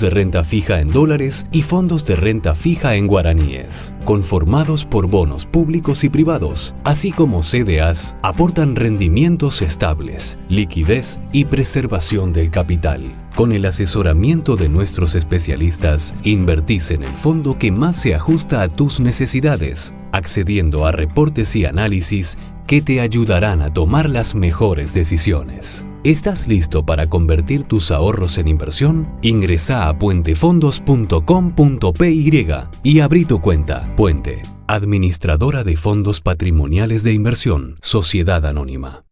de renta fija en dólares y fondos de renta fija en guaraníes, conformados por bonos públicos y privados, así como CDAs, aportan rendimientos estables, liquidez y preservación del capital. Con el asesoramiento de nuestros especialistas, invertís en el fondo que más se ajusta a tus necesidades, accediendo a reportes y análisis que te ayudarán a tomar las mejores decisiones. ¿Estás listo para convertir tus ahorros en inversión? Ingresa a puentefondos.com.py y abrí tu cuenta. Puente, administradora de fondos patrimoniales de inversión, Sociedad Anónima.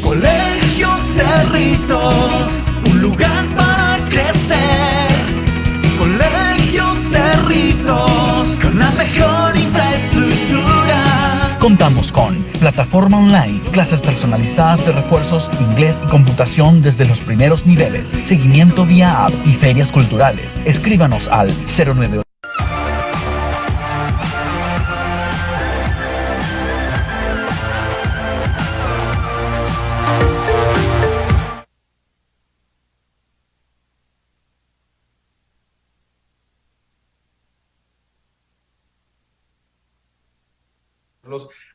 Colegio Cerritos, un lugar para crecer. Colegio Cerritos, con la mejor infraestructura. Contamos con plataforma online, clases personalizadas de refuerzos, inglés y computación desde los primeros niveles, seguimiento vía app y ferias culturales. Escríbanos al 098.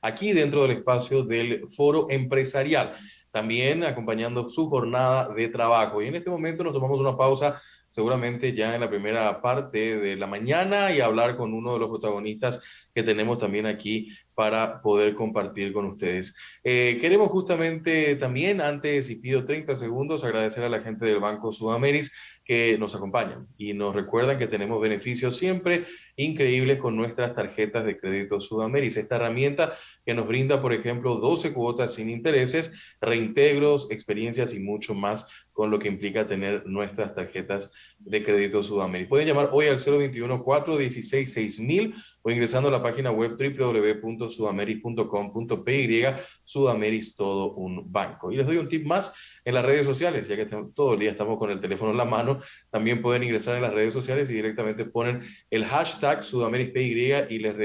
Aquí dentro del espacio del Foro Empresarial, también acompañando su jornada de trabajo. Y en este momento nos tomamos una pausa, seguramente ya en la primera parte de la mañana, y hablar con uno de los protagonistas que tenemos también aquí para poder compartir con ustedes. Queremos justamente también, antes, y pido 30 segundos, agradecer a la gente del Banco Sudameris que nos acompañan y nos recuerdan que tenemos beneficios siempre increíbles con nuestras tarjetas de crédito Sudameris. Esta herramienta que nos brinda, por ejemplo, 12 cuotas sin intereses, reintegros, experiencias y mucho más, con lo que implica tener nuestras tarjetas de crédito Sudameris. Pueden llamar hoy al 021-416-6000 o ingresando a la página web www.sudameris.com.py. Sudameris, todo un banco. Y les doy un tip más en las redes sociales, ya que todo el día estamos con el teléfono en la mano. También pueden ingresar en las redes sociales y directamente ponen el hashtag SudamerispY y les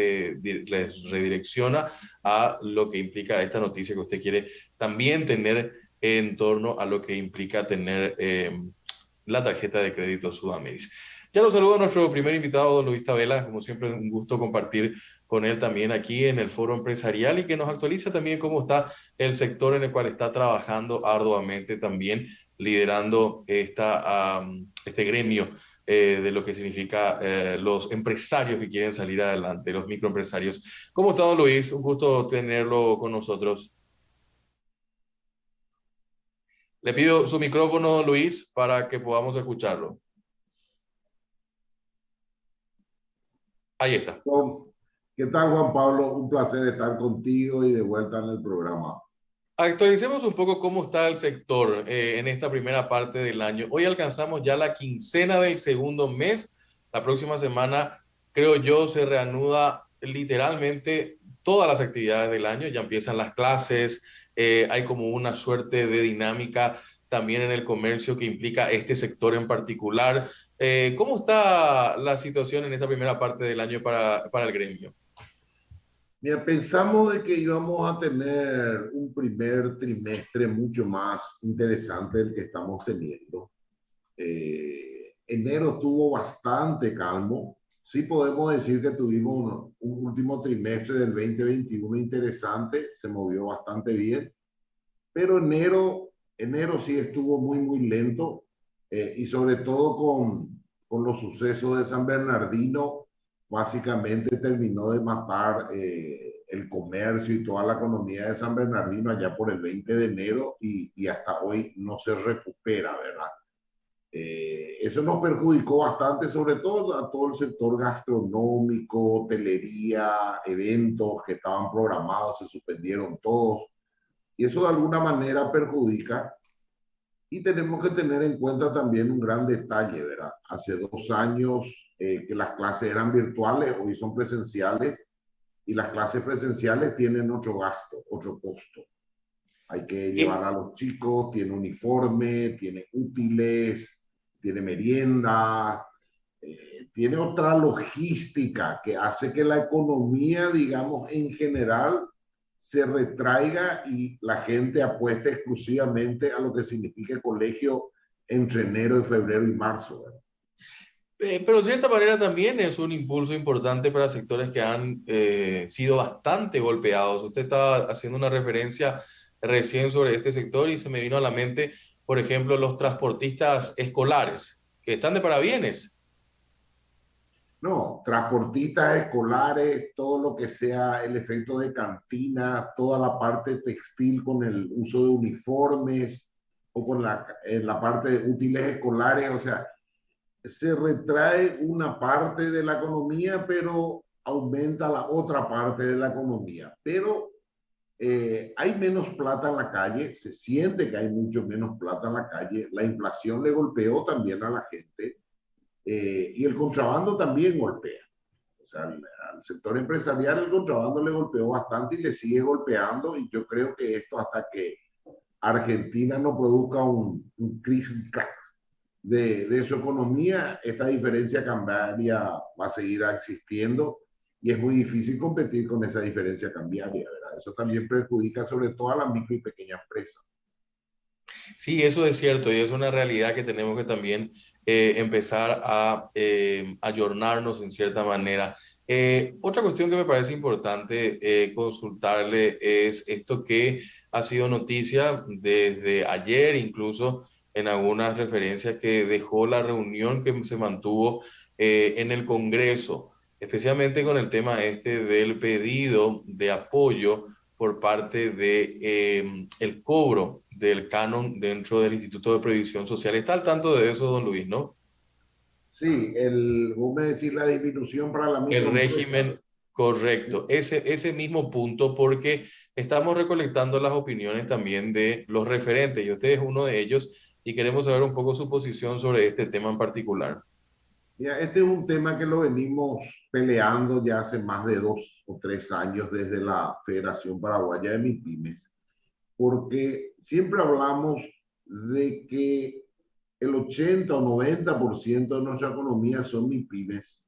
redirecciona a lo que implica esta noticia que usted quiere también tener en torno a lo que implica tener la tarjeta de crédito Sudameris. Ya lo saludo a nuestro primer invitado, don Luis Tabela. Como siempre, un gusto compartir con él también aquí en el Foro Empresarial y que nos actualiza también cómo está el sector en el cual está trabajando arduamente también, liderando este gremio de lo que significa los empresarios que quieren salir adelante, los microempresarios. ¿Cómo está, don Luis? Un gusto tenerlo con nosotros. Le pido su micrófono, Luis, para que podamos escucharlo. Ahí está. ¿Qué tal, Juan Pablo? Un placer estar contigo y de vuelta en el programa. Actualicemos un poco cómo está el sector en esta primera parte del año. Hoy alcanzamos ya la quincena del segundo mes. La próxima semana, creo yo, se reanuda literalmente todas las actividades del año. Ya empiezan las clases, hay como una suerte de dinámica también en el comercio que implica este sector en particular. ¿Cómo está la situación en esta primera parte del año para el gremio? Mira, pensamos de que íbamos a tener un primer trimestre mucho más interesante del que estamos teniendo. Enero tuvo bastante calmo. Sí podemos decir que tuvimos un último trimestre del 2021 interesante, se movió bastante bien, pero enero sí estuvo muy lento, y sobre todo con los sucesos de San Bernardino, básicamente terminó de matar el comercio y toda la economía de San Bernardino allá por el 20 de enero y hasta hoy no se recupera, ¿verdad? Eso nos perjudicó bastante, sobre todo a todo el sector gastronómico, hotelería, eventos que estaban programados, se suspendieron todos. Y eso de alguna manera perjudica. Y tenemos que tener en cuenta también un gran detalle, ¿verdad? Hace 2 años que las clases eran virtuales, hoy son presenciales, y las clases presenciales tienen otro gasto, otro costo. Hay que llevar a los chicos, tiene uniforme, tiene útiles, tiene merienda, tiene otra logística que hace que la economía, digamos, en general se retraiga y la gente apueste exclusivamente a lo que significa el colegio entre enero, febrero y marzo, ¿verdad? Pero de cierta manera también es un impulso importante para sectores que han sido bastante golpeados. Usted estaba haciendo una referencia recién sobre este sector y se me vino a la mente, por ejemplo, los transportistas escolares, que están de parabienes. No, transportistas escolares, todo lo que sea el efecto de cantina, toda la parte textil con el uso de uniformes o con la parte de útiles escolares, o sea, se retrae una parte de la economía, pero aumenta la otra parte de la economía. Pero hay menos plata en la calle, se siente que hay mucho menos plata en la calle, la inflación le golpeó también a la gente y el contrabando también golpea. O sea, al sector empresarial el contrabando le golpeó bastante y le sigue golpeando y yo creo que esto hasta que Argentina no produzca un crack de su economía, esta diferencia cambiaria va a seguir existiendo y es muy difícil competir con esa diferencia cambiaria, ¿verdad? Eso también perjudica sobre todo a la micro y pequeña empresa. Sí, eso es cierto y es una realidad que tenemos que también empezar a ayornarnos en cierta manera. Otra cuestión que me parece importante consultarle es esto que ha sido noticia desde ayer, incluso en algunas referencias que dejó la reunión que se mantuvo en el Congreso, especialmente con el tema este del pedido de apoyo por parte de el cobro del canon dentro del Instituto de Previsión Social. Está al tanto de eso, don Luis, ¿no? Sí, vos me decís la disminución para la El microempresa. régimen correcto, ese mismo punto, porque estamos recolectando las opiniones también de los referentes, y usted es uno de ellos, y queremos saber un poco su posición sobre este tema en particular. Mira, este es un tema que lo venimos peleando ya hace más de 2 o 3 años desde la Federación Paraguaya de MIPYMES, porque siempre hablamos de que el 80 o 90% de nuestra economía son MIPYMES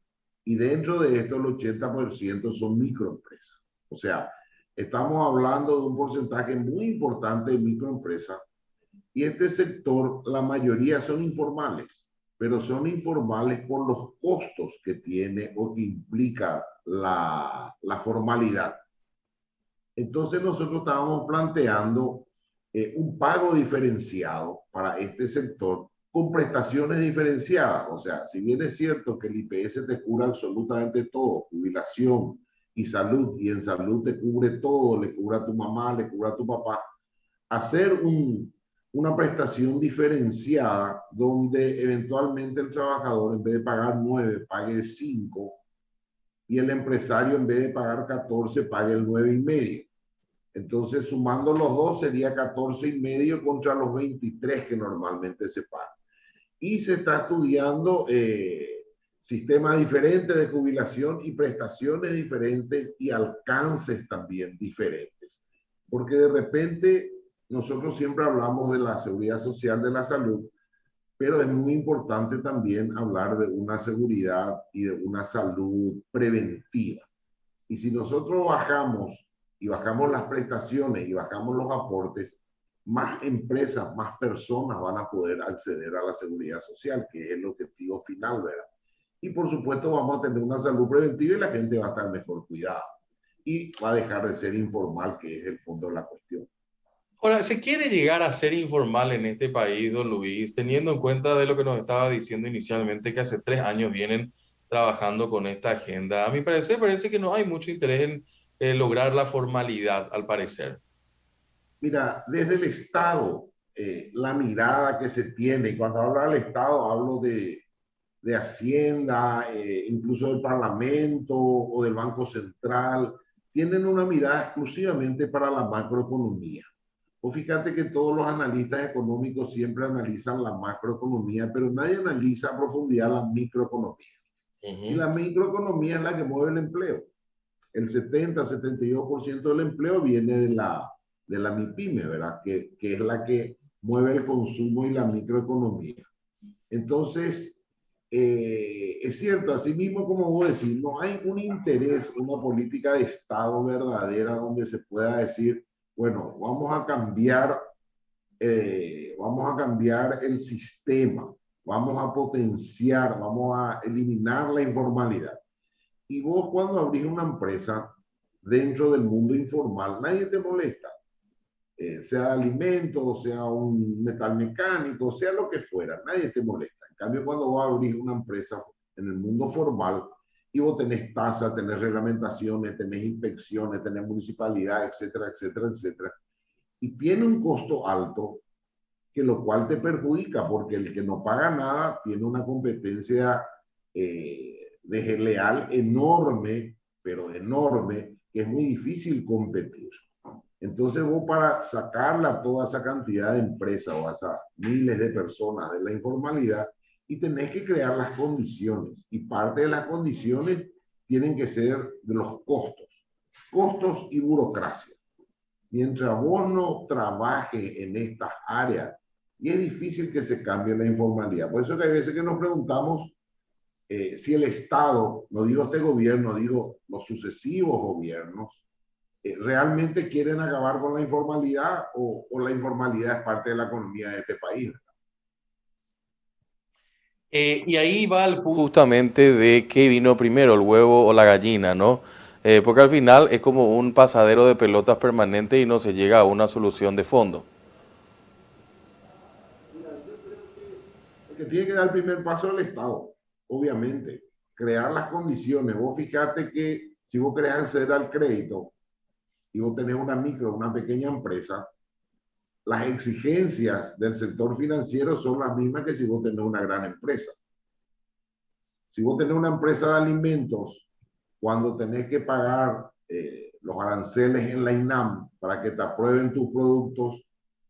y dentro de esto el 80% son microempresas. O sea, estamos hablando de un porcentaje muy importante de microempresas y este sector, la mayoría son informales, pero son informales por los costos que tiene o que implica la formalidad. Entonces nosotros estábamos planteando un pago diferenciado para este sector con prestaciones diferenciadas. O sea, si bien es cierto que el IPS te cura absolutamente todo, jubilación y salud, y en salud te cubre todo, le cubre a tu mamá, le cubre a tu papá, hacer una prestación diferenciada donde eventualmente el trabajador en vez de pagar 9 pague 5 y el empresario en vez de pagar 14 pague el 9,5. Entonces, sumando los dos, sería 14,5 contra los 23 que normalmente se pagan. Y se está estudiando sistemas diferentes de jubilación y prestaciones diferentes y alcances también diferentes. Porque de repente nosotros siempre hablamos de la seguridad social de la salud, pero es muy importante también hablar de una seguridad y de una salud preventiva. Y si nosotros bajamos las prestaciones y bajamos los aportes, más empresas, más personas van a poder acceder a la seguridad social, que es el objetivo final, ¿verdad? Y por supuesto vamos a tener una salud preventiva y la gente va a estar mejor cuidada. Y va a dejar de ser informal, que es el fondo de la cuestión. Ahora, ¿se quiere llegar a ser informal en este país, don Luis, teniendo en cuenta de lo que nos estaba diciendo inicialmente, que hace 3 años vienen trabajando con esta agenda? A mi parecer, parece que no hay mucho interés en lograr la formalidad, al parecer. Mira, desde el Estado, la mirada que se tiene, y cuando hablo del Estado hablo de Hacienda, incluso del Parlamento o del Banco Central, tienen una mirada exclusivamente para la macroeconomía. O fíjate que todos los analistas económicos siempre analizan la macroeconomía, pero nadie analiza a profundidad la microeconomía. Y la microeconomía es la que mueve el empleo. El 70-72% del empleo viene de la MIPYME, ¿verdad? Que es la que mueve el consumo y la microeconomía. Entonces, es cierto, así mismo como vos decís, no hay un interés, una política de Estado verdadera donde se pueda decir, bueno, vamos a cambiar el sistema. vamos a potenciar, vamos a eliminar la informalidad. Y vos cuando abrís una empresa dentro del mundo informal, nadie te molesta. Sea alimentos, sea un metal mecánico, sea lo que fuera, nadie te molesta. En cambio, cuando vos abrís una empresa en el mundo formal y vos tenés tasas, tenés reglamentaciones, tenés inspecciones, tenés municipalidad, etcétera, etcétera, etcétera, y tiene un costo alto, que lo cual te perjudica, porque el que no paga nada tiene una competencia desleal enorme, pero enorme, que es muy difícil competir. Entonces vos para sacarla toda esa cantidad de empresas o a esas miles de personas de la informalidad y tenés que crear las condiciones. Y parte de las condiciones tienen que ser de los costos y burocracia. Mientras vos no trabajes en estas áreas, y es difícil que se cambie la informalidad. Por eso que hay veces que nos preguntamos si el Estado, no digo este gobierno, digo los sucesivos gobiernos, realmente quieren acabar con la informalidad o la informalidad es parte de la economía de este país. Y ahí va el punto justamente de qué vino primero, el huevo o la gallina, ¿no? Porque al final es como un pasadero de pelotas permanente y no se llega a una solución de fondo. El que tiene que dar el primer paso es el Estado, obviamente. Crear las condiciones. Vos fíjate que si vos querés acceder al crédito y vos tenés una micro, una pequeña empresa, las exigencias del sector financiero son las mismas que si vos tenés una gran empresa. Si vos tenés una empresa de alimentos, cuando tenés que pagar los aranceles en la INAM para que te aprueben tus productos,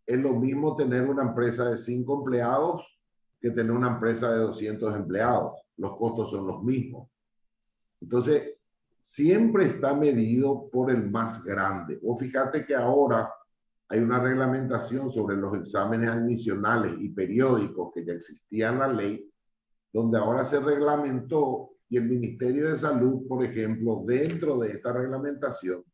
es lo mismo tener una empresa de 5 empleados que tener una empresa de 200 empleados. Los costos son los mismos. Entonces, siempre está medido por el más grande. O fíjate que ahora hay una reglamentación sobre los exámenes admisionales y periódicos que ya existía en la ley, donde ahora se reglamentó y el Ministerio de Salud, por ejemplo, dentro de esta reglamentación,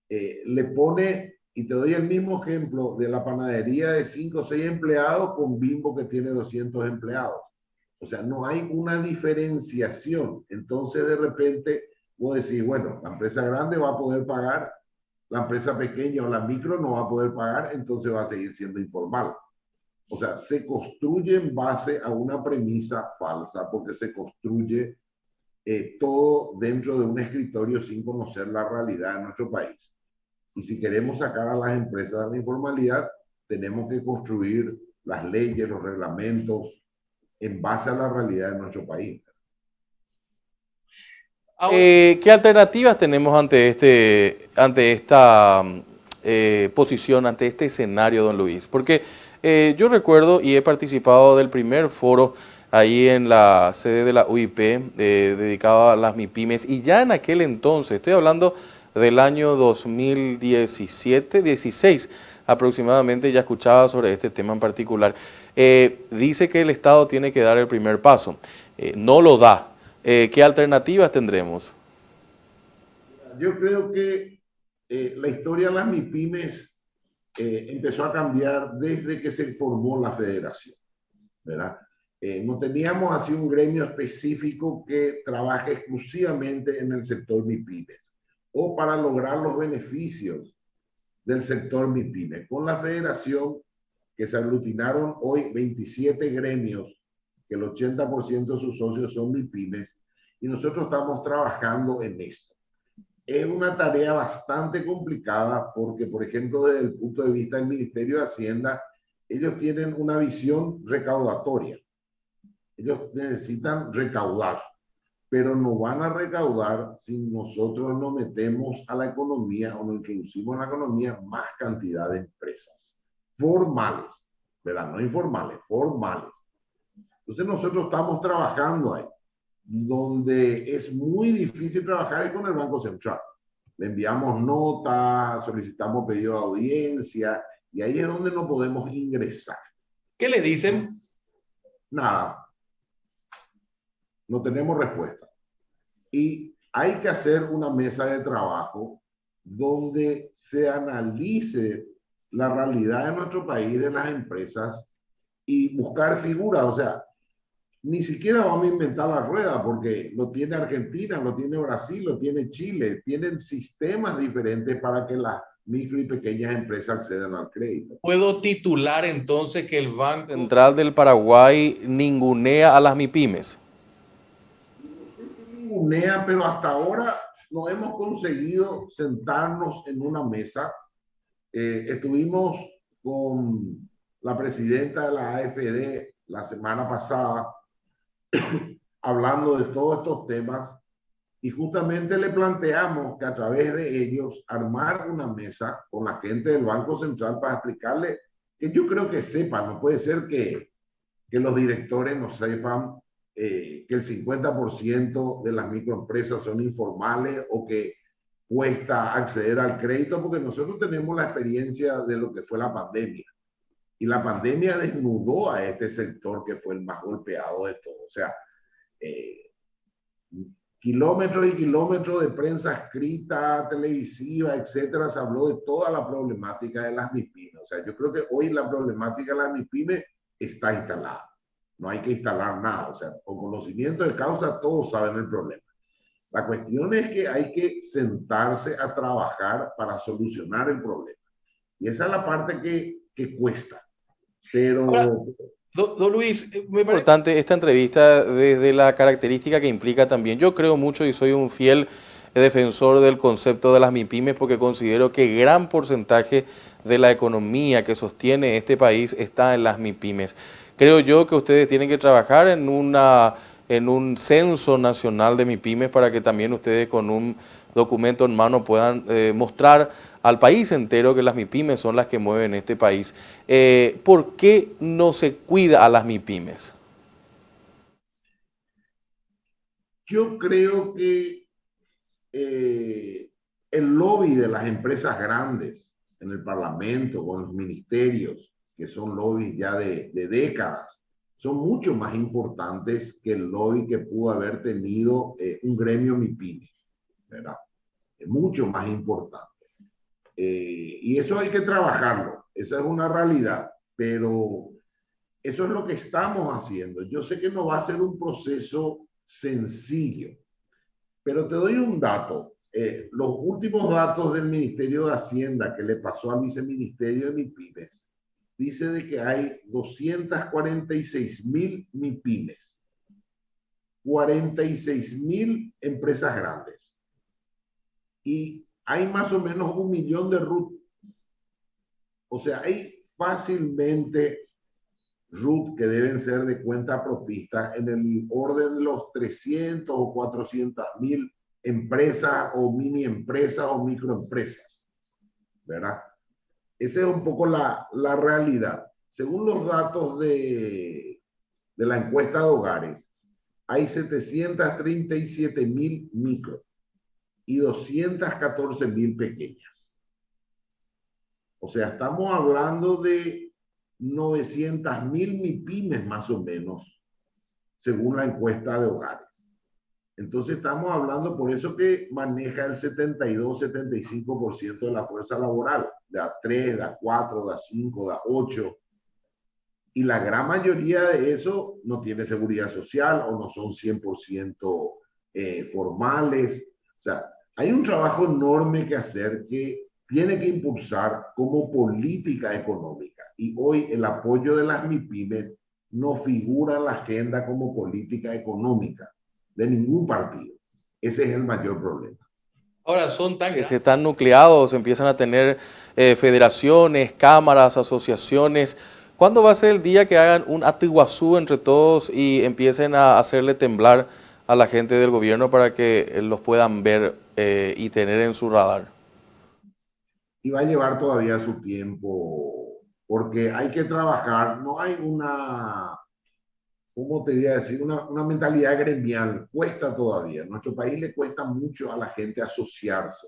le pone, y te doy el mismo ejemplo de la panadería de 5 o 6 empleados con Bimbo que tiene 200 empleados. O sea, no hay una diferenciación. Entonces, de repente, vos decís, bueno, la empresa grande va a poder pagar, la empresa pequeña o la micro no va a poder pagar, entonces va a seguir siendo informal. O sea, se construye en base a una premisa falsa, porque se construye todo dentro de un escritorio sin conocer la realidad de nuestro país. Y si queremos sacar a las empresas de la informalidad, tenemos que construir las leyes, los reglamentos, en base a la realidad de nuestro país. ¿Qué alternativas tenemos ante esta posición, ante este escenario, don Luis? Porque yo recuerdo y he participado del primer foro ahí en la sede de la UIP dedicado a las MIPYMES, y ya en aquel entonces, estoy hablando del año 2017-16 aproximadamente, ya escuchaba sobre este tema en particular. Dice que el Estado tiene que dar el primer paso, no lo da. ¿Qué alternativas tendremos? Yo creo que la historia de las MIPYMES empezó a cambiar desde que se formó la federación, ¿verdad? No teníamos así un gremio específico que trabaje exclusivamente en el sector MIPYMES o para lograr los beneficios del sector MIPYMES. Con la federación, que se aglutinaron hoy 27 gremios, que el 80% de sus socios son MIPYMES, y nosotros estamos trabajando en esto. Es una tarea bastante complicada porque, por ejemplo, desde el punto de vista del Ministerio de Hacienda, ellos tienen una visión recaudatoria. Ellos necesitan recaudar, pero no van a recaudar si nosotros no metemos a la economía o no introducimos en la economía más cantidad de empresas formales, ¿verdad? No informales, formales. Entonces nosotros estamos trabajando ahí. Donde es muy difícil trabajar es con el Banco Central. Le enviamos notas, solicitamos pedido de audiencia y ahí es donde no podemos ingresar. ¿Qué le dicen? Nada. No tenemos respuesta. Y hay que hacer una mesa de trabajo donde se analice la realidad de nuestro país, de las empresas, y buscar figuras. O sea, ni siquiera vamos a inventar la rueda, porque lo tiene Argentina, lo tiene Brasil, lo tiene Chile, tienen sistemas diferentes para que las micro y pequeñas empresas accedan al crédito. ¿Puedo titular entonces que el Banco Central del Paraguay ningunea a las MIPYMES? Ningunea, pero hasta ahora no hemos conseguido sentarnos en una mesa. Estuvimos con la presidenta de la AFD la semana pasada hablando de todos estos temas y justamente le planteamos que a través de ellos armar una mesa con la gente del Banco Central para explicarle que yo creo que sepan, no puede ser que los directores no sepan que el 50% de las microempresas son informales o que cuesta acceder al crédito, porque nosotros tenemos la experiencia de lo que fue la pandemia. Y la pandemia desnudó a este sector que fue el más golpeado de todo. O sea, kilómetros y kilómetros de prensa escrita, televisiva, etcétera, se habló de toda la problemática de las MIPYMES. O sea, yo creo que hoy la problemática de las MIPYMES está instalada. No hay que instalar nada. O sea, con conocimiento de causa todos saben el problema. La cuestión es que hay que sentarse a trabajar para solucionar el problema. Y esa es la parte que cuesta. Pero... Ahora, don Luis, muy importante esta entrevista desde la característica que implica también. Yo creo mucho y soy un fiel defensor del concepto de las MIPYMES porque considero que gran porcentaje de la economía que sostiene este país está en las MIPYMES. Creo yo que ustedes tienen que trabajar en un censo nacional de MIPYMES para que también ustedes con un documento en mano puedan mostrar al país entero que las MIPYMES son las que mueven este país. ¿Por qué no se cuida a las MIPYMES? Yo creo que el lobby de las empresas grandes en el Parlamento, con los ministerios, que son lobbies ya de décadas, son mucho más importantes que el lobby que pudo haber tenido un gremio MIPYME, ¿verdad? Es mucho más importante. Y eso hay que trabajarlo, esa es una realidad, pero eso es lo que estamos haciendo. Yo sé que no va a ser un proceso sencillo, pero te doy un dato. Los últimos datos del Ministerio de Hacienda que le pasó al viceministerio de MIPYMES dice de que hay 246,000 MIPYMES, 46,000 empresas grandes y hay más o menos 1 millón de RUT. O sea, hay fácilmente RUT que deben ser de cuenta propista en el orden de los 300 o 400,000 empresas o mini empresas o microempresas, ¿verdad? Esa es un poco la realidad. Según los datos de la encuesta de hogares, hay 737,000 micro y 214,000 pequeñas. O sea, estamos hablando de 900,000 MIPYMES más o menos, según la encuesta de hogares. Entonces estamos hablando, por eso que maneja el 72-75% de la fuerza laboral, de A3, de A4, de A5, de A8. Y la gran mayoría de eso no tiene seguridad social o no son 100% formales. O sea, hay un trabajo enorme que hacer que tiene que impulsar como política económica. Y hoy el apoyo de las MIPYMES no figura en la agenda como política económica de ningún partido. Ese es el mayor problema. Ahora son tan que se están nucleados, empiezan a tener federaciones, cámaras, asociaciones. ¿Cuándo va a ser el día que hagan un atiguazú entre todos y empiecen a hacerle temblar a la gente del gobierno para que los puedan ver y tener en su radar? Y va a llevar todavía su tiempo, porque hay que trabajar, no hay una, ¿cómo te voy a decir? Una mentalidad gremial, cuesta todavía. En nuestro país le cuesta mucho a la gente asociarse,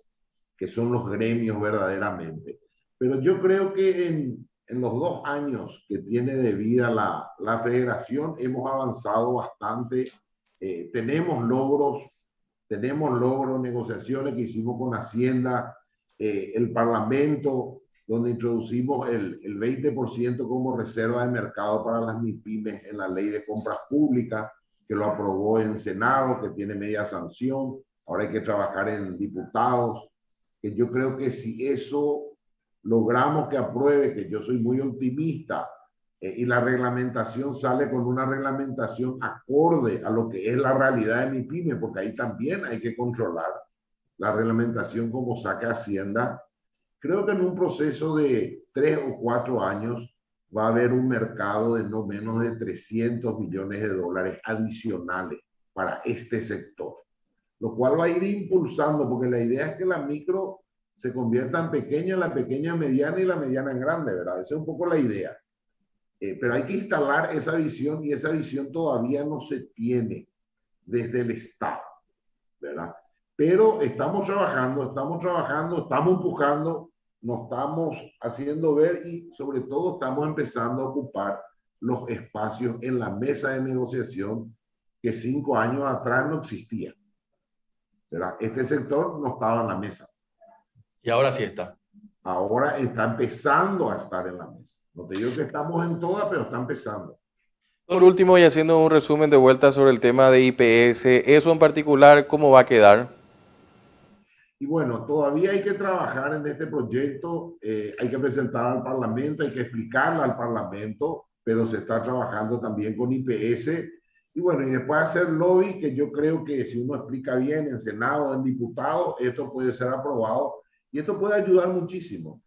que son los gremios verdaderamente. Pero yo creo que en los 2 años que tiene de vida la federación hemos avanzado bastante. Tenemos logros, negociaciones que hicimos con Hacienda, el Parlamento donde introducimos el 20% como reserva de mercado para las MIPYMES en la ley de compras públicas, que lo aprobó en Senado, que tiene media sanción. Ahora hay que trabajar en diputados, que yo creo que si eso logramos que apruebe, que yo soy muy optimista, y la reglamentación sale con una reglamentación acorde a lo que es la realidad de MIPYME, porque ahí también hay que controlar la reglamentación como saca Hacienda. Creo que en un proceso de 3 o 4 años va a haber un mercado de no menos de 300 millones de dólares adicionales para este sector, lo cual va a ir impulsando, porque la idea es que la micro se convierta en pequeña, la pequeña mediana y la mediana en grande, ¿verdad? Esa es un poco la idea. Pero hay que instalar esa visión, y esa visión todavía no se tiene desde el Estado, ¿verdad? Pero estamos trabajando, estamos empujando, nos estamos haciendo ver, y sobre todo estamos empezando a ocupar los espacios en la mesa de negociación que 5 años atrás no existía, ¿verdad? Este sector no estaba en la mesa. Y ahora sí está. Ahora está empezando a estar en la mesa. No te digo que estamos en todas, pero está empezando. Por último, y haciendo un resumen de vuelta sobre el tema de IPS, eso en particular, ¿cómo va a quedar? Y bueno, todavía hay que trabajar en este proyecto, hay que presentar al Parlamento, hay que explicarle al Parlamento, pero se está trabajando también con IPS. Y bueno, y después hacer lobby, que yo creo que si uno explica bien en Senado, en diputados, esto puede ser aprobado. Y esto puede ayudar muchísimo,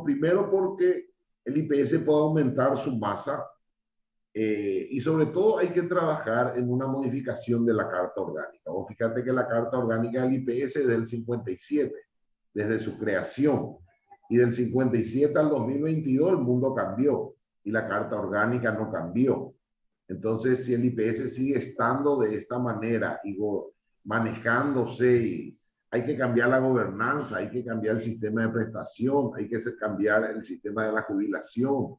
primero porque el IPS puede aumentar su masa, y sobre todo hay que trabajar en una modificación de la Carta Orgánica. Vos fíjate que la Carta Orgánica del IPS es del 57, desde su creación, y del 57 al 2022 el mundo cambió y la Carta Orgánica no cambió. Entonces, si el IPS sigue estando de esta manera y manejándose, hay que cambiar la gobernanza, hay que cambiar el sistema de prestación, hay que cambiar el sistema de la jubilación.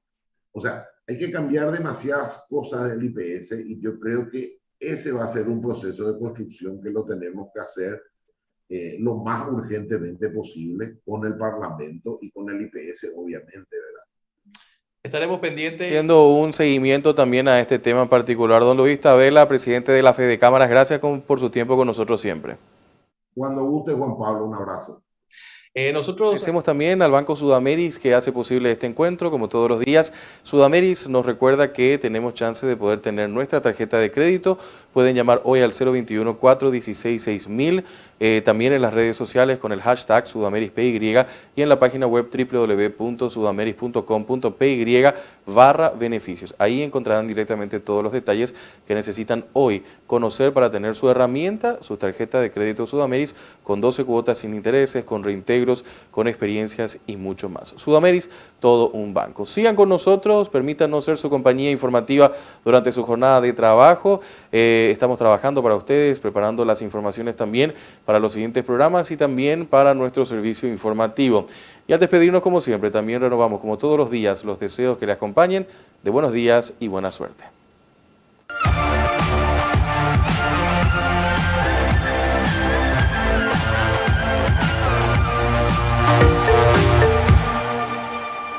O sea, hay que cambiar demasiadas cosas del IPS, y yo creo que ese va a ser un proceso de construcción que lo tenemos que hacer lo más urgentemente posible con el Parlamento y con el IPS, obviamente, ¿verdad? Estaremos pendientes. Haciendo un seguimiento también a este tema en particular. Don Luis Tabela, presidente de la Fede Cámaras, gracias por su tiempo con nosotros siempre. Cuando guste, Juan Pablo, un abrazo. Nosotros agradecemos también al Banco Sudameris, que hace posible este encuentro, como todos los días. Sudameris nos recuerda que tenemos chance de poder tener nuestra tarjeta de crédito. Pueden llamar hoy al 021-416-6000, también en las redes sociales con el hashtag SudamerisPY, y en la página web www.sudameris.com.py/beneficios. Ahí encontrarán directamente todos los detalles que necesitan hoy conocer para tener su herramienta, su tarjeta de crédito Sudameris, con 12 cuotas sin intereses, con reintegros, con experiencias y mucho más. Sudameris, todo un banco. Sigan con nosotros, permítanos ser su compañía informativa durante su jornada de trabajo. Estamos trabajando para ustedes, preparando las informaciones también para los siguientes programas y también para nuestro servicio informativo. Y al despedirnos, como siempre, también renovamos, como todos los días, los deseos que le acompañen de buenos días y buena suerte.